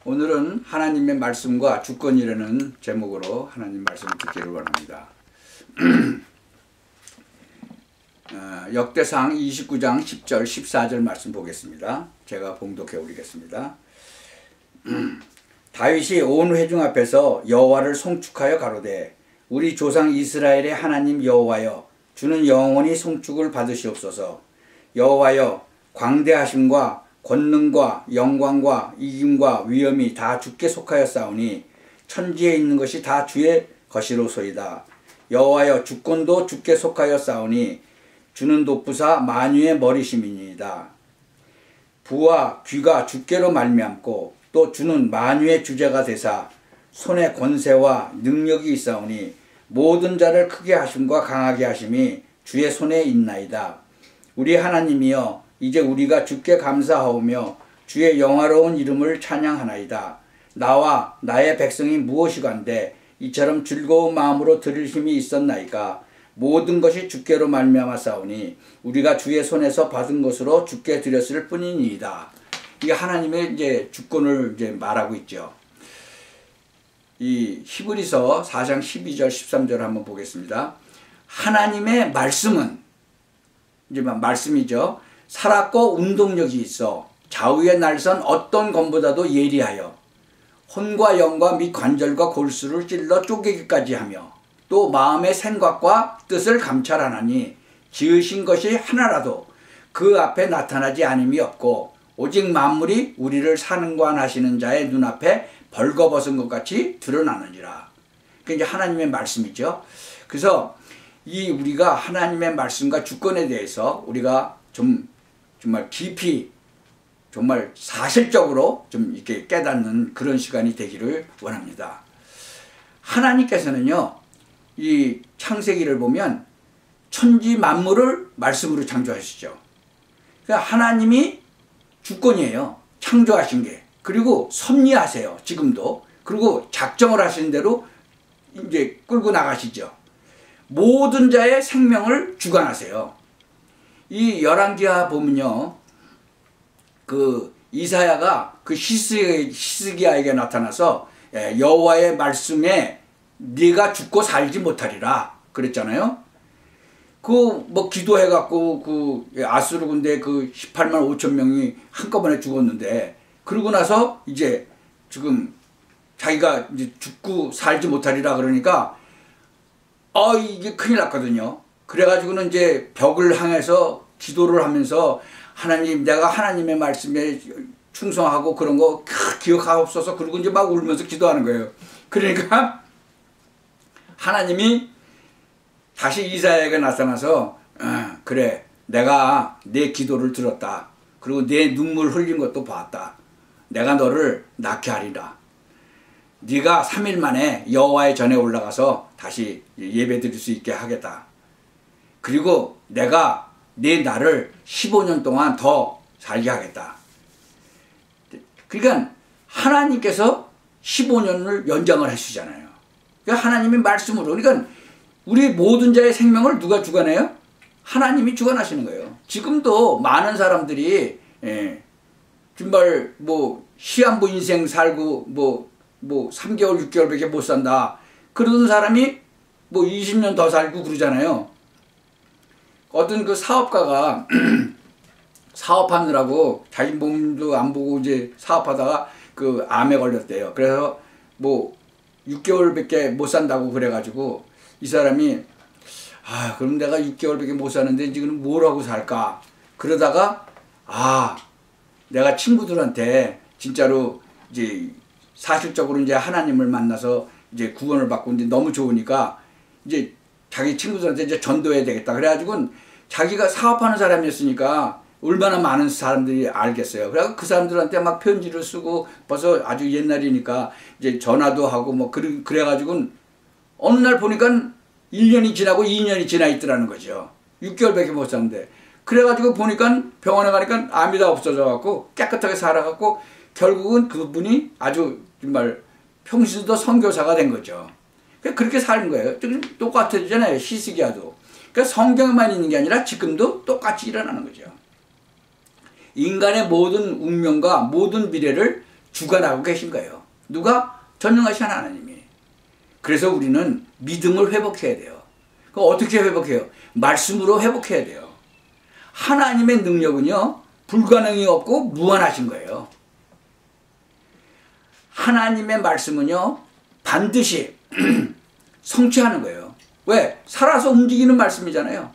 오늘은 하나님의 말씀과 주권이라는 제목으로 하나님 말씀을 듣기를 원합니다. 역대상 29장 10절 14절 말씀 보겠습니다. 제가 봉독해 올리겠습니다. 다윗이 온 회중 앞에서 여호와를 송축하여 가로되 우리 조상 이스라엘의 하나님 여호와여 주는 영원히 송축을 받으시옵소서. 여호와여 광대하심과 권능과 영광과 이김과 위엄이 다 주께 속하였사오니 천지에 있는 것이 다 주의 것이로소이다. 여호와여 주권도 주께 속하였사오니 주는 높으사 만유의 머리심이니이다. 부와 귀가 주께로 말미암고 또 주는 만유의 주제가 되사 손에 권세와 능력이 있사오니 모든 자를 크게 하심과 강하게 하심이 주의 손에 있나이다. 우리 하나님이여 이제 우리가 주께 감사하오며 주의 영화로운 이름을 찬양하나이다. 나와 나의 백성이 무엇이간데 이처럼 즐거운 마음으로 들을 힘이 있었나이까. 모든 것이 주께로 말미암았사오니 우리가 주의 손에서 받은 것으로 주께 드렸을 뿐이니이다. 이게 하나님의 이제 주권을 이제 말하고 있죠. 이 히브리서 4장 12절 13절 한번 보겠습니다. 하나님의 말씀은 이제 말씀이죠. 살았고 운동력이 있어 좌우의 날선 어떤 검보다도 예리하여 혼과 영과 및 관절과 골수를 찔러 쪼개기까지 하며 또 마음의 생각과 뜻을 감찰하나니 지으신 것이 하나라도 그 앞에 나타나지 않음이 없고 오직 만물이 우리를 사는관하시는 자의 눈앞에 벌거벗은 것 같이 드러나느니라. 그게 이제 하나님의 말씀이죠. 그래서 이 우리가 하나님의 말씀과 주권에 대해서 우리가 정말 깊이 정말 사실적으로 좀 이렇게 깨닫는 그런 시간이 되기를 원합니다. 하나님께서는요, 이 창세기를 보면 천지 만물을 말씀으로 창조하시죠. 그러니까 하나님이 주권이에요. 창조하신 게. 그리고 섭리하세요. 지금도. 그리고 작정을 하시는 대로 이제 끌고 나가시죠. 모든 자의 생명을 주관하세요. 이 열왕기하 보면요, 그 이사야가 그 히스기야에게 나타나서 여호와의 말씀에 네가 죽고 살지 못하리라 그랬잖아요. 그 뭐 기도해갖고 그 아수르 군대 그 18만 5천 명이 한꺼번에 죽었는데 그러고 나서 이제 지금 자기가 이제 죽고 살지 못하리라 그러니까 이게 큰일 났거든요. 그래가지고는 이제 벽을 향해서 기도를 하면서 하나님, 내가 하나님의 말씀에 충성하고 그런 거 기억하옵소서. 그리고 이제 막 울면서 기도하는 거예요. 그러니까 하나님이 다시 이사야에게 나타나서 그래, 내가 내 기도를 들었다. 그리고 내 눈물 흘린 것도 봤다. 내가 너를 낫게 하리라. 네가 3일 만에 여호와의 전에 올라가서 다시 예배 드릴 수 있게 하겠다. 그리고 내가 네 날을 15년 동안 더 살게 하겠다. 그러니까 하나님께서 15년을 연장을 하시잖아요. 그러니까 하나님의 말씀으로. 그러니까 우리 모든 자의 생명을 누가 주관해요? 하나님이 주관하시는 거예요. 지금도 많은 사람들이 정말 뭐 시한부 인생 살고 뭐 3개월 6개월밖에 못 산다. 그러던 사람이 뭐 20년 더 살고 그러잖아요. 어떤 그 사업가가 사업하느라고 자기 몸도 안 보고 이제 사업하다가 그 암에 걸렸대요. 그래서 뭐 6개월밖에 못 산다고 그래가지고 이 사람이 그럼 내가 6개월밖에 못 사는데 지금 뭘 하고 살까? 그러다가 내가 친구들한테 진짜로 이제 사실적으로 이제 하나님을 만나서 이제 구원을 받고 이제 너무 좋으니까 이제 자기 친구들한테 이제 전도해야 되겠다. 그래가지고 자기가 사업하는 사람이었으니까 얼마나 많은 사람들이 알겠어요. 그래서 그 사람들한테 막 편지를 쓰고 벌써 아주 옛날이니까 이제 전화도 하고 뭐 그래가지고 어느 날 보니까 1년이 지나고 2년이 지나 있더라는 거죠. 6개월밖에 못 사는데. 그래가지고 보니까 병원에 가니까 암이 다 없어져갖고 깨끗하게 살아갖고 결국은 그분이 아주 정말 평신도 선교사가 된 거죠. 그렇게 사는 거예요. 똑같잖아요. 히스기야도. 그러니까 성경에만 있는 게 아니라 지금도 똑같이 일어나는 거죠. 인간의 모든 운명과 모든 미래를 주관하고 계신 거예요. 누가? 전능하신 하나님이. 그래서 우리는 믿음을 회복해야 돼요. 그럼 어떻게 회복해요? 말씀으로 회복해야 돼요. 하나님의 능력은요, 불가능이 없고 무한하신 거예요. 하나님의 말씀은요, 반드시 성취하는 거예요. 왜? 살아서 움직이는 말씀이잖아요.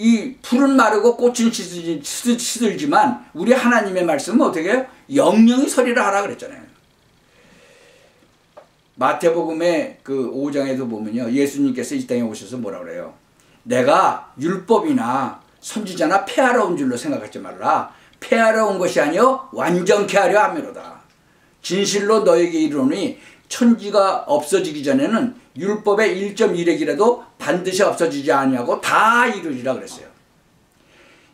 이 풀은 마르고 꽃은 시들지만 우리 하나님의 말씀은 어떻게 해요? 영영이 서리라 하라 그랬잖아요. 마태복음의 그 5장에도 보면요, 예수님께서 이 땅에 오셔서 뭐라 그래요? 내가 율법이나 선지자나 폐하러 온 줄로 생각하지 말라. 폐하러 온 것이 아니요 완전케 하려 함이로다. 진실로 너에게 이르노니 천지가 없어지기 전에는 율법의 1.1획이라도 반드시 없어지지 아니하고 다 이루리라 그랬어요.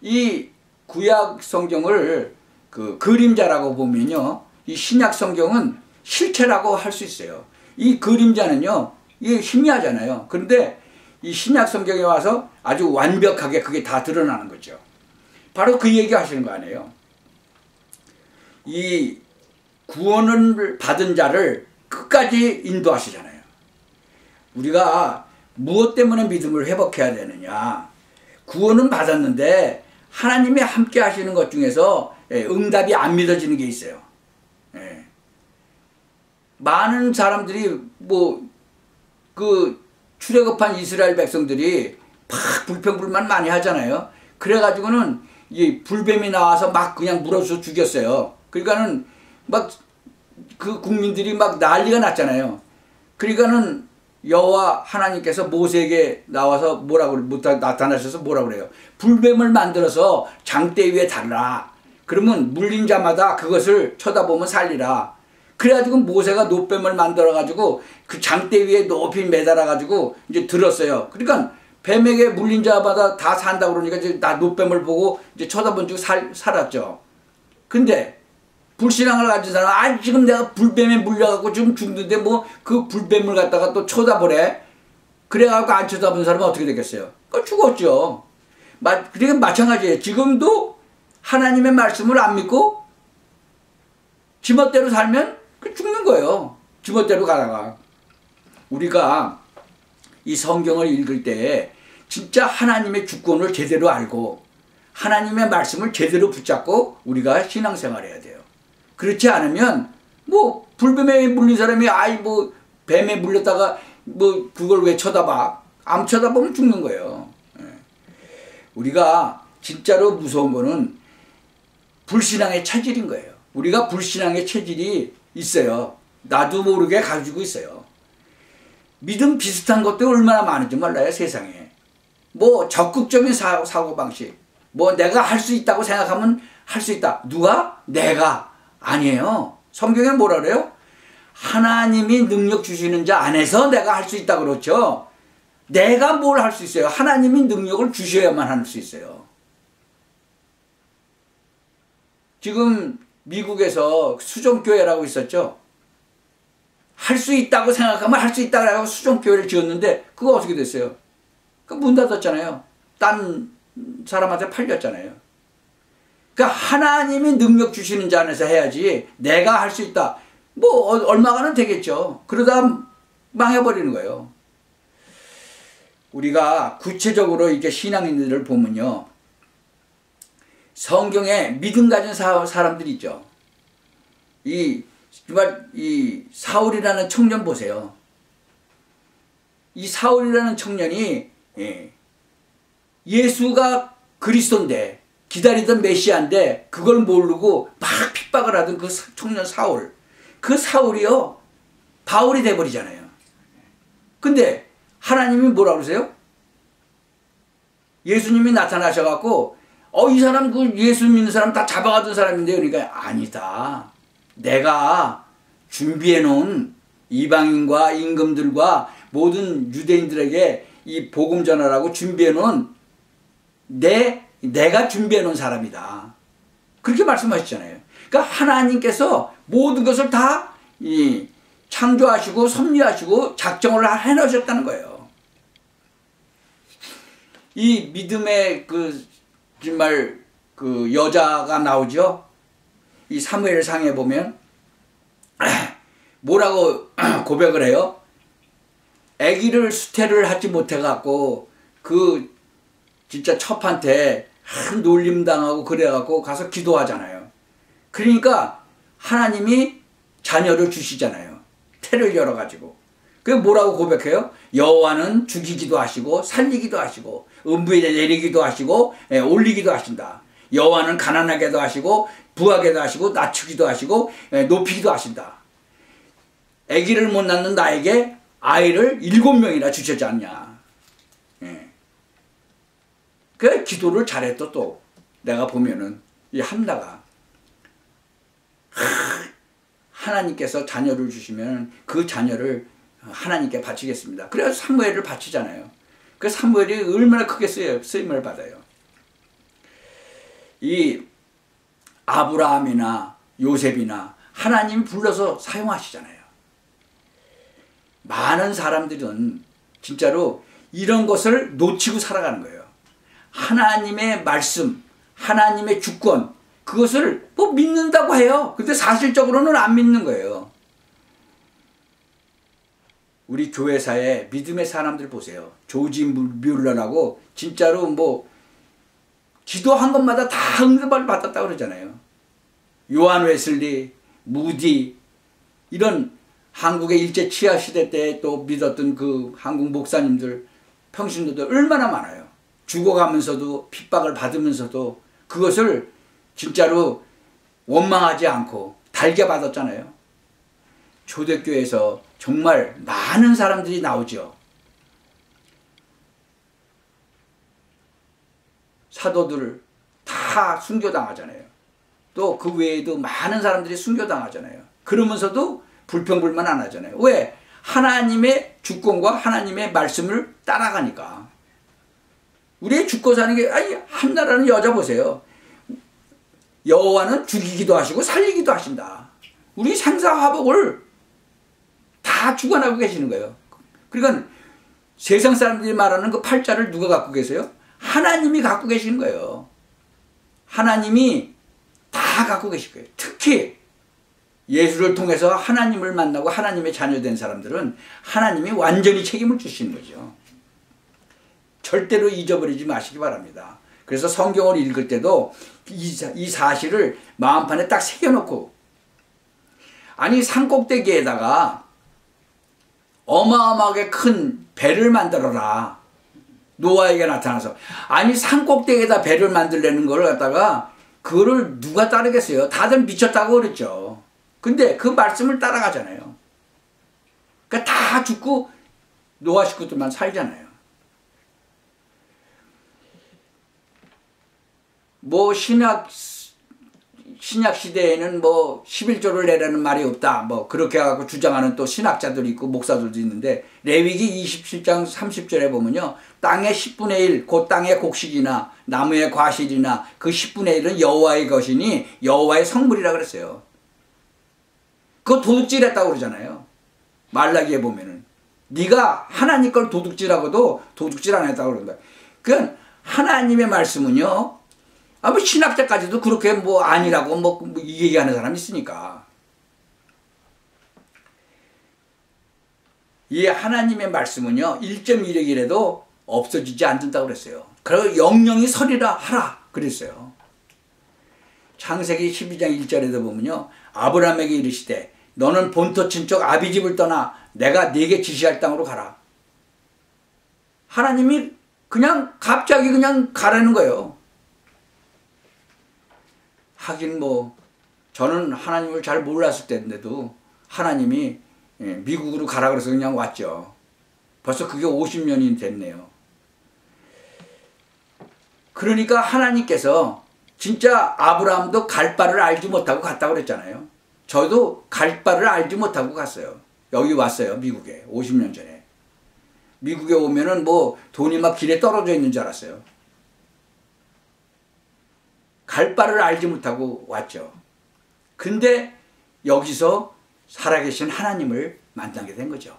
이 구약 성경을 그 그림자라고 보면요, 이 신약 성경은 실체라고 할 수 있어요. 이 그림자는요, 이게 희미하잖아요. 그런데 이 신약 성경에 와서 아주 완벽하게 그게 다 드러나는 거죠. 바로 그 얘기 하시는 거 아니에요. 이 구원을 받은 자를 끝까지 인도하시잖아요. 우리가 무엇 때문에 믿음을 회복해야 되느냐. 구원은 받았는데 하나님이 함께 하시는 것 중에서 응답이 안 믿어지는 게 있어요. 많은 사람들이 출애굽한 이스라엘 백성들이 막 불평불만 많이 하잖아요. 그래가지고는 이 불뱀이 나와서 막 그냥 물어서 죽였어요. 그러니까는 막 그 국민들이 막 난리가 났잖아요. 그러니까는 여호와 하나님께서 모세에게 나와서 나타나셔서 뭐라 그래요? 불뱀을 만들어서 장대 위에 달라. 그러면 물린 자마다 그것을 쳐다보면 살리라. 그래가지고 모세가 노뱀을 만들어가지고 그 장대 위에 높이 매달아가지고 이제 들었어요. 그러니까 뱀에게 물린 자마다 다 산다 그러니까 이제 나 노뱀을 보고 이제 쳐다본 줄 살았죠. 근데 불신앙을 가진 사람은 지금 내가 불뱀에 물려갖고 지금 죽는데 뭐 그 불뱀을 갖다가 또 쳐다보래. 그래갖고 안 쳐다본 사람은 어떻게 되겠어요? 죽었죠. 그러니까 마찬가지예요. 지금도 하나님의 말씀을 안 믿고 지멋대로 살면 죽는 거예요. 지멋대로 가다가. 우리가 이 성경을 읽을 때 진짜 하나님의 주권을 제대로 알고 하나님의 말씀을 제대로 붙잡고 우리가 신앙생활해야 돼요. 그렇지 않으면 뭐 불뱀에 물린 사람이 뱀에 물렸다가 그걸 왜 쳐다봐? 안 쳐다보면 죽는 거예요. 우리가 진짜로 무서운 거는 불신앙의 체질인 거예요. 우리가 불신앙의 체질이 있어요. 나도 모르게 가지고 있어요. 믿음 비슷한 것도 얼마나 많은지 몰라요, 세상에. 적극적인 사고방식. 내가 할 수 있다고 생각하면 할 수 있다. 누가? 내가. 아니에요. 성경에 뭐라 그래요? 하나님이 능력 주시는 자 안에서 내가 할 수 있다 그렇죠. 내가 뭘 할 수 있어요? 하나님이 능력을 주셔야만 할 수 있어요. 지금 미국에서 수종교회라고 있었죠. 할 수 있다고 생각하면 할 수 있다고 하고 수종교회를 지었는데 그거 어떻게 됐어요? 문 닫았잖아요. 딴 사람한테 팔렸잖아요. 그러니까 하나님이 능력 주시는 자 안에서 해야지 내가 할 수 있다. 얼마간은 되겠죠. 그러다 망해버리는 거예요. 우리가 구체적으로 이렇게 신앙인들을 보면요. 성경에 믿음 가진 사람들이 있죠. 정말 이 사울이라는 청년 보세요. 이 사울이라는 청년이 예수가 그리스도인데 기다리던 메시아인데 그걸 모르고 막 핍박을 하던 그 청년 사울. 그 사울이요. 바울이 돼버리잖아요. 근데 하나님이 뭐라 그러세요? 예수님이 나타나셔갖고 이 사람 예수 믿는 사람 다 잡아가던 사람인데 그러니까 아니다. 내가 준비해놓은 이방인과 임금들과 모든 유대인들에게 이 복음 전하라고 준비해놓은 내가 준비해놓은 사람이다. 그렇게 말씀하셨잖아요. 그러니까 하나님께서 모든 것을 다 창조하시고 섭리하시고 작정을 해놓으셨다는 거예요. 이 믿음의 정말 여자가 나오죠. 이 사무엘상에 보면 뭐라고 고백을 해요? 아기를 수태를 하지 못해 갖고 그 진짜 첩한테 놀림 당하고 그래 갖고 가서 기도하잖아요. 그러니까 하나님이 자녀를 주시잖아요. 태를 열어 가지고. 그 뭐라고 고백해요? 여호와는 죽이기도 하시고 살리기도 하시고 음부에 내리기도 하시고 올리기도 하신다. 여호와는 가난하게도 하시고 부하게도 하시고 낮추기도 하시고 높이기도 하신다. 아기를 못 낳는 나에게 아이를 7명이나 주셨지 않냐. 그 기도를 잘했어. 또 내가 보면은 이 한나가 하나님께서 자녀를 주시면 그 자녀를 하나님께 바치겠습니다. 그래서 사무엘을 바치잖아요. 그 사무엘이 얼마나 크게 쓰임을 받아요. 이 아브라함이나 요셉이나 하나님이 불러서 사용하시잖아요. 많은 사람들은 진짜로 이런 것을 놓치고 살아가는 거예요. 하나님의 말씀, 하나님의 주권, 그것을 뭐 믿는다고 해요. 근데 사실적으로는 안 믿는 거예요. 우리 교회사에 믿음의 사람들 보세요. 조지 뮬러라고 진짜로 뭐 기도한 것마다 다 응답을 받았다 그러잖아요. 요한 웨슬리, 무디 이런 한국의 일제 치하 시대 때 또 믿었던 그 한국 목사님들, 평신도들 얼마나 많아요. 죽어가면서도 핍박을 받으면서도 그것을 진짜로 원망하지 않고 달게 받았잖아요. 초대교회에서 정말 많은 사람들이 나오죠. 사도들 다 순교당하잖아요. 또 그 외에도 많은 사람들이 순교당하잖아요. 그러면서도 불평불만 안 하잖아요. 왜? 하나님의 주권과 하나님의 말씀을 따라가니까. 우리의 죽고 사는 게, 아니, 한나라는 여자 보세요. 여호와는 죽이기도 하시고 살리기도 하신다. 우리 생사화복을 다 주관하고 계시는 거예요. 그러니까 세상 사람들이 말하는 그 팔자를 누가 갖고 계세요? 하나님이 갖고 계시는 거예요. 하나님이 다 갖고 계실 거예요. 특히 예수를 통해서 하나님을 만나고 하나님의 자녀된 사람들은 하나님이 완전히 책임을 주시는 거죠. 절대로 잊어버리지 마시기 바랍니다. 그래서 성경을 읽을 때도 이 사실을 마음판에 딱 새겨놓고, 아니 산꼭대기에다가 어마어마하게 큰 배를 만들어라. 노아에게 나타나서. 아니 산꼭대기에다 배를 만들려는 걸 갖다가 그거를 누가 따르겠어요? 다들 미쳤다고 그랬죠. 근데 그 말씀을 따라가잖아요. 그러니까 다 죽고 노아 식구들만 살잖아요. 뭐 신약 시대에는 뭐 11조를 내라는 말이 없다. 뭐 그렇게 하고 주장하는 또 신학자들이 있고 목사들도 있는데, 레위기 27장 30절에 보면요. 땅의 10분의 1, 곧 땅의 곡식이나 나무의 과실이나 그 10분의 1은 여호와의 것이니 여호와의 성물이라 그랬어요. 그거 도둑질했다고 그러잖아요. 말라기에 보면은. 네가 하나님 걸 도둑질하고도 도둑질 안 했다고 그런다. 그건 하나님의 말씀은요. 뭐 신학자까지도 그렇게 뭐 아니라고 뭐 얘기하는 사람이 있으니까. 이 하나님의 말씀은요. 1.1억이라도 없어지지 않는다고 그랬어요. 그리고 영영이 서리라 하라 그랬어요. 창세기 12장 1절에도 보면요. 아브라함에게 이르시되 너는 본토 친척 아비집을 떠나 내가 네게 지시할 땅으로 가라. 하나님이 그냥 갑자기 그냥 가라는 거예요. 하긴 뭐 저는 하나님을 잘 몰랐을 때인데도 하나님이 미국으로 가라 그래서 그냥 왔죠. 벌써 그게 50년이 됐네요. 그러니까 하나님께서 진짜 아브라함도 갈 바를 알지 못하고 갔다고 그랬잖아요. 저도 갈 바를 알지 못하고 갔어요. 여기 왔어요. 미국에 50년 전에. 미국에 오면은 뭐 돈이 막 길에 떨어져 있는 줄 알았어요. 갈 바를 알지 못하고 왔죠. 근데 여기서 살아계신 하나님을 만나게 된 거죠.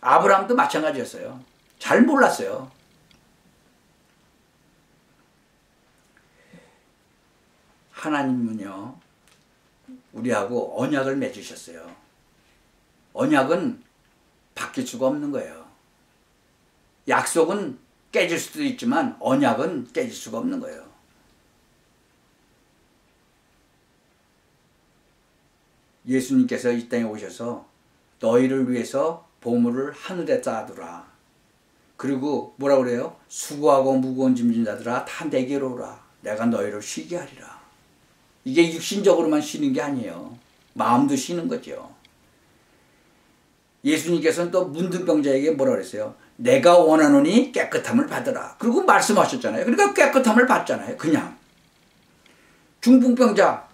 아브라함도 마찬가지였어요. 잘 몰랐어요. 하나님은요, 우리하고 언약을 맺으셨어요. 언약은 바뀔 수가 없는 거예요. 약속은 깨질 수도 있지만 언약은 깨질 수가 없는 거예요. 예수님께서 이 땅에 오셔서 너희를 위해서 보물을 하늘에 쌓아두라. 그리고 뭐라 그래요? 수고하고 무거운 짐진 자들아 다 내게로 오라. 내가 너희를 쉬게 하리라. 이게 육신적으로만 쉬는 게 아니에요. 마음도 쉬는 거죠. 예수님께서는 또 문둥병자에게 뭐라 그랬어요? 내가 원하노니 깨끗함을 받으라. 그리고 말씀하셨잖아요. 그러니까 깨끗함을 받잖아요. 그냥. 중풍병자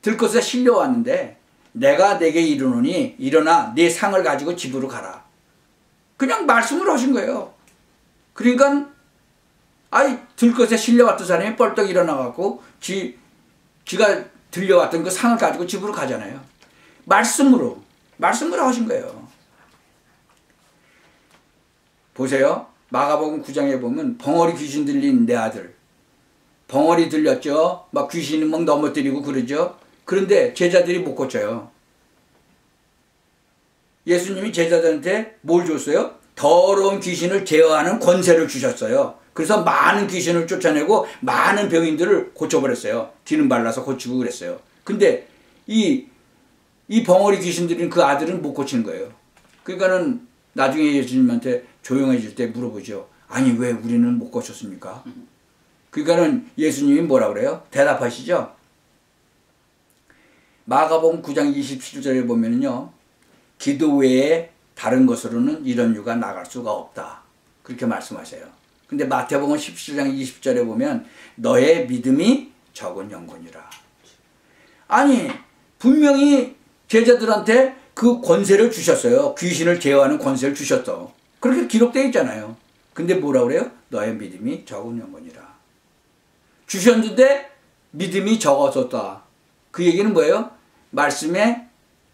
들것에 실려왔는데 내가 내게 이르노니 일어나 네 상을 가지고 집으로 가라. 그냥 말씀을 하신 거예요. 그러니까 들것에 실려왔던 사람이 뻘떡 일어나갖고 지가 들려왔던 그 상을 가지고 집으로 가잖아요. 말씀으로 하신 거예요. 보세요. 마가복음 9장에 보면 벙어리 귀신 들린 내 아들. 벙어리 들렸죠. 막 귀신이 막 넘어뜨리고 그러죠. 그런데 제자들이 못 고쳐요. 예수님이 제자들한테 뭘 줬어요? 더러운 귀신을 제어하는 권세를 주셨어요. 그래서 많은 귀신을 쫓아내고 많은 병인들을 고쳐버렸어요. 기름 발라서 고치고 그랬어요. 근데 이 벙어리 귀신 들인 그 아들은 못 고치는 거예요. 그러니까는 나중에 예수님한테 조용해질 때 물어보죠. 아니 왜 우리는 못 고쳤습니까? 그러니까는 예수님이 뭐라 그래요? 대답하시죠. 마가복음 9장 27절에 보면은요. 기도 외에 다른 것으로는 이런 유가 나갈 수가 없다. 그렇게 말씀하세요. 근데 마태복음 17장 20절에 보면 너의 믿음이 적은 영혼이라. 아니 분명히 제자들한테 그 권세를 주셨어요. 귀신을 제어하는 권세를 주셨어. 그렇게 기록되어 있잖아요. 근데 뭐라 그래요? 너의 믿음이 적은 영혼이라. 주셨는데 믿음이 적어졌다. 그 얘기는 뭐예요? 말씀에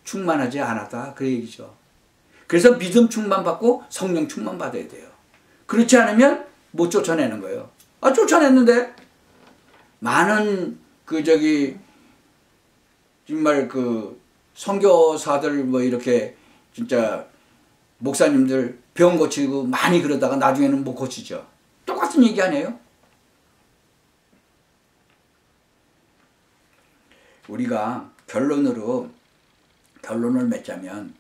충만하지 않았다. 그 얘기죠. 그래서 믿음 충만 받고 성령 충만 받아야 돼요. 그렇지 않으면 못 쫓아내는 거예요. 쫓아냈는데 많은 정말 선교사들 뭐 이렇게 진짜 목사님들 병 고치고 많이 그러다가 나중에는 못 고치죠. 똑같은 얘기 아니에요? 우리가 결론을 맺자면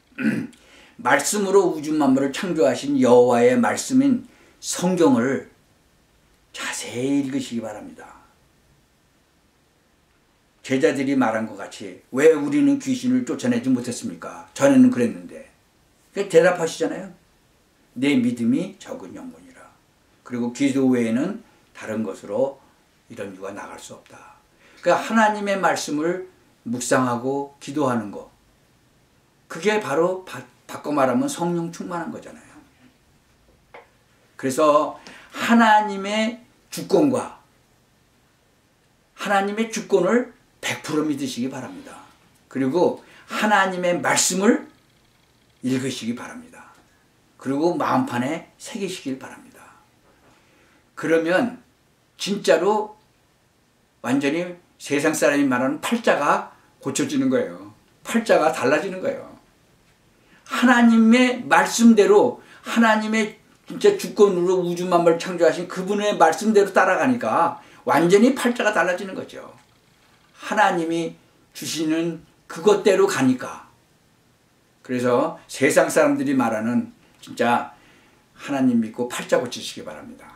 말씀으로 우주 만물을 창조하신 여호와의 말씀인 성경을 자세히 읽으시기 바랍니다. 제자들이 말한 것 같이 왜 우리는 귀신을 쫓아내지 못했습니까? 전에는 그랬는데. 대답하시잖아요. 내 믿음이 적은 영혼이라. 그리고 기도 외에는 다른 것으로 이런 유가 나갈 수 없다. 그러니까 하나님의 말씀을 묵상하고 기도하는 것. 그게 바로 바꿔 말하면 성령 충만한 거잖아요. 그래서 하나님의 주권과 하나님의 주권을 100% 믿으시기 바랍니다. 그리고 하나님의 말씀을 읽으시기 바랍니다. 그리고 마음판에 새기시길 바랍니다. 그러면 진짜로 완전히 세상 사람이 말하는 팔자가 고쳐지는 거예요. 팔자가 달라지는 거예요. 하나님의 말씀대로 하나님의 진짜 주권으로 우주 만물을 창조하신 그분의 말씀대로 따라가니까 완전히 팔자가 달라지는 거죠. 하나님이 주시는 그것대로 가니까. 그래서 세상 사람들이 말하는 진짜 하나님 믿고 팔자 고치시기 바랍니다.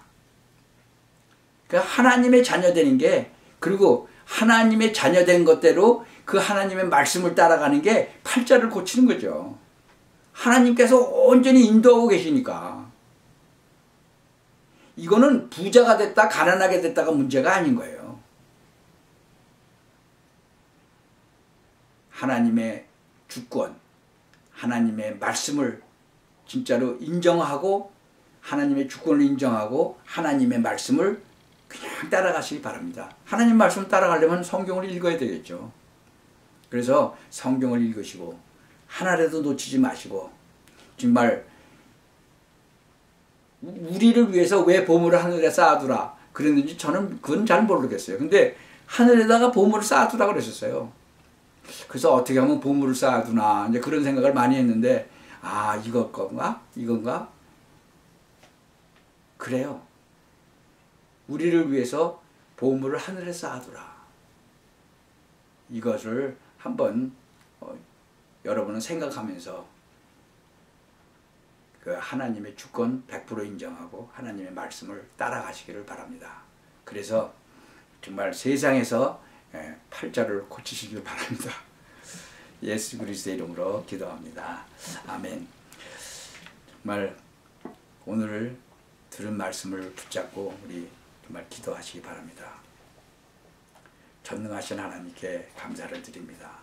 그러니까 하나님의 자녀되는 게, 그리고 하나님의 자녀된 것대로 그 하나님의 말씀을 따라가는 게 팔자를 고치는 거죠. 하나님께서 온전히 인도하고 계시니까. 이거는 부자가 됐다 가난하게 됐다가 문제가 아닌 거예요. 하나님의 주권, 하나님의 말씀을 진짜로 인정하고 하나님의 주권을 인정하고 하나님의 말씀을 그냥 따라가시기 바랍니다. 하나님 말씀을 따라가려면 성경을 읽어야 되겠죠. 그래서 성경을 읽으시고 하나라도 놓치지 마시고, 정말 우리를 위해서 왜 보물을 하늘에 쌓아두라 그랬는지 저는 그건 잘 모르겠어요. 근데 하늘에다가 보물을 쌓아두라 그러셨어요. 그래서 어떻게 하면 보물을 쌓아두나 이제 그런 생각을 많이 했는데 아 이건가? 이건가? 그래요. 우리를 위해서 보물을 하늘에 쌓아두라. 이것을 한번 여러분은 생각하면서 그 하나님의 주권 100% 인정하고 하나님의 말씀을 따라가시기를 바랍니다. 그래서 정말 세상에서 팔자를 고치시길 바랍니다. 예수 그리스도의 이름으로 기도합니다. 아멘. 정말 오늘 들은 말씀을 붙잡고 우리 정말 기도하시기 바랍니다. 전능하신 하나님께 감사를 드립니다.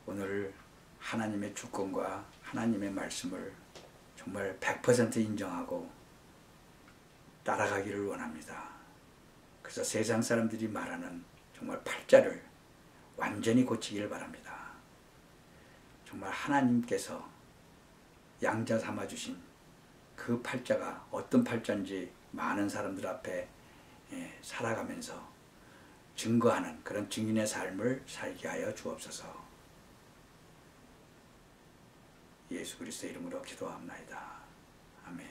오늘 하나님의 주권과 하나님의 말씀을 정말 100% 인정하고 따라가기를 원합니다. 그래서 세상 사람들이 말하는 정말 팔자를 완전히 고치기를 바랍니다. 정말 하나님께서 양자 삼아주신 그 팔자가 어떤 팔자인지 많은 사람들 앞에 살아가면서 증거하는 그런 증인의 삶을 살게 하여 주옵소서. 예수 그리스도의 이름으로 기도합나이다. 아멘.